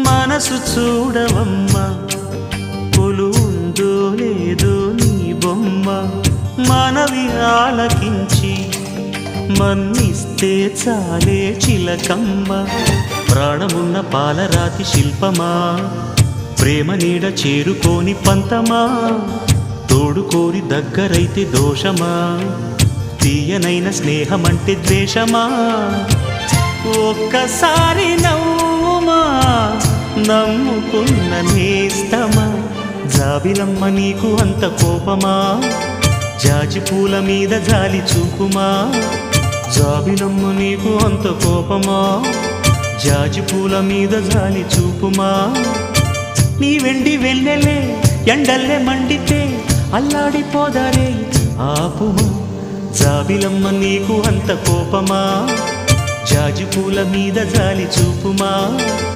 మనసు చూడవమ్మా కొలువుందో లేదో నీ బొమ్మ మనవి ఆలకించి మన్నిస్తే చాలే చిలకమ్మ ప్రాణమున్న పాలరాతి శిల్పమా ప్రేమ నీడ చేరుకోని పంతమా తోడుకోరి దగ్గరైతే దోషమా తీయనైన స్నేహమంటే ద్వేషమా ఒక్కసారి నవ్వుమా నమ్ముకున్న నేస్తమా జాబిలమ్మ నీకు అంత కోపమా జాజి పూల మీద జాలి చూపుమా జాబిలమ్మ నీకు అంత కోపమా జాజి పూల మీద జాలి చూపుమా నీ వెండి వెళ్ళలే ఎండల్లే మండితే అల్లాడిపోదారే ఆపుమా జాబిలమ్మ నీకు అంత కోపమా జాజి పూల మీద జాలి చూపుమా